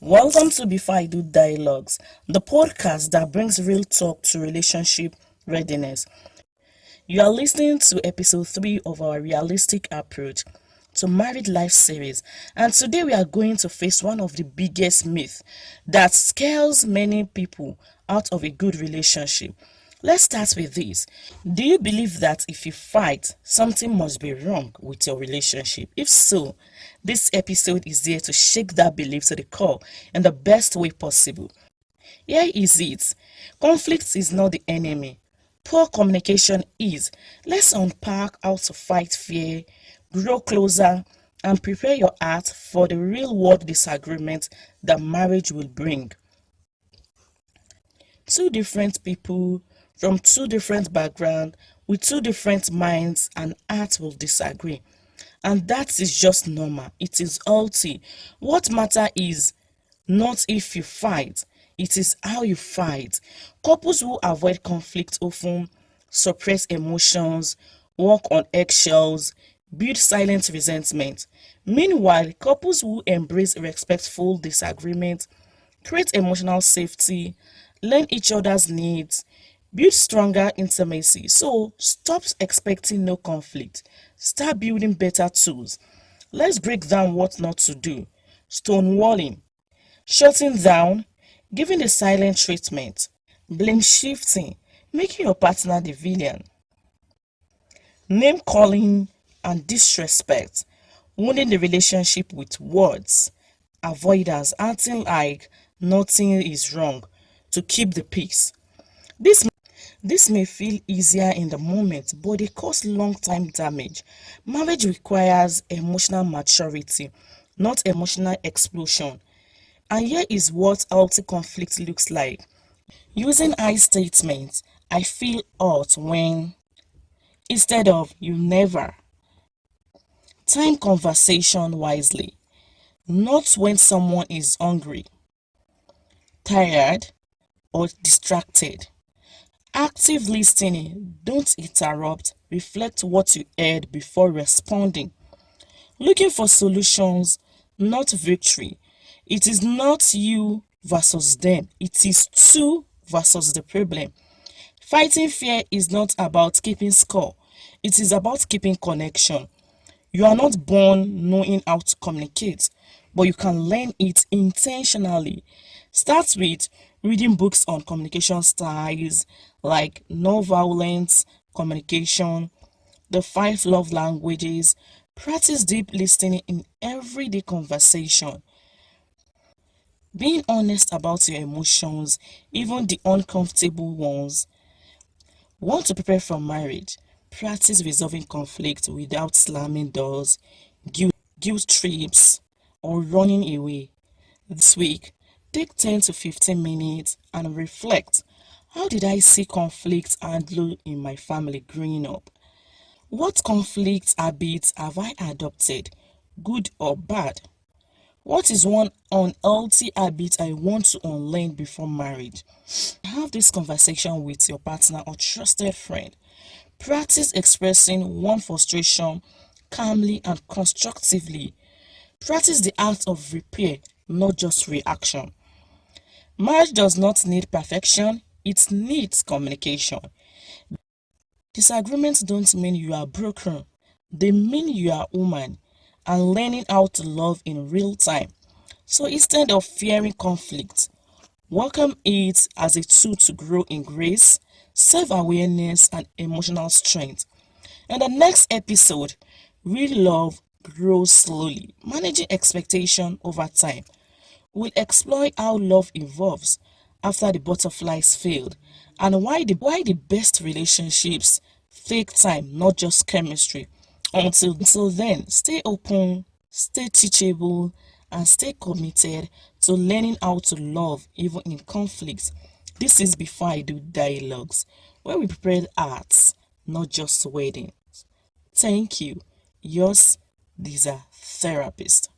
Welcome to Before I Do Dialogues, the podcast that brings real talk to relationship readiness. You are listening to episode 3 of our realistic approach to married life series, and today we are going to face one of the biggest myths that scares many people out of a good relationship. Let's start with this. Do you believe that if you fight, something must be wrong with your relationship? If so, this episode is there to shake that belief to the core in the best way possible. Here is it. Conflict is not the enemy. Poor communication is. Let's unpack how to fight fear, grow closer, and prepare your heart for the real world disagreement that marriage will bring. Two different people from two different backgrounds with two different minds and hearts will disagree. And that is just normal. It is healthy. What matter is not if you fight, it is how you fight. Couples who avoid conflict often suppress emotions, walk on eggshells, build silent resentment. Meanwhile, couples who embrace respectful disagreement create emotional safety, learn each other's needs, build stronger intimacy. So stop expecting no conflict. Start building better tools. Let's break down what not to do. Stonewalling, shutting down, giving the silent treatment, blame shifting, making your partner the villain, name calling and disrespect, wounding the relationship with words, avoidance, acting like nothing is wrong to keep the peace. This may feel easier in the moment, but they cause long-term damage. Marriage requires emotional maturity, not emotional explosion. And here is what healthy conflict looks like. Using I statements, I feel hurt when, instead of you never. Time conversation wisely, not when someone is hungry, tired, or distracted. Active listening, don't interrupt, reflect what you heard before responding. Looking for solutions, not victory. It is not you versus them, it is two versus the problem. Fighting fear is not about keeping score, it is about keeping connection. You are not born knowing how to communicate, but you can learn it intentionally. Start with reading books on communication styles like non-violent communication, the 5 love languages. Practice deep listening in everyday conversation. Being honest about your emotions, even the uncomfortable ones. Want to prepare for marriage? Practice resolving conflict without slamming doors, guilt trips, or running away. This week, take 10 to 15 minutes and reflect. How did I see conflict handled in my family growing up? What conflict habits have I adopted, good or bad? What is one unhealthy habit I want to unlearn before marriage? Have this conversation with your partner or trusted friend. Practice expressing one frustration calmly and constructively. Practice the art of repair, not just reaction. Marriage does not need perfection, it needs communication. Disagreements don't mean you are broken, they mean you are human and learning how to love in real time. So instead of fearing conflict, welcome it as a tool to grow in grace, self-awareness, and emotional strength. In the next episode, real love grows slowly, managing expectation over time. We'll explore how love evolves after the butterflies failed and why the best relationships take time, not just chemistry. Until then, stay open, stay teachable, and stay committed to learning how to love even in conflicts. This is Before I Do Dialogues, where we prepare arts, not just weddings. Thank you. Yours, Lisa Therapist.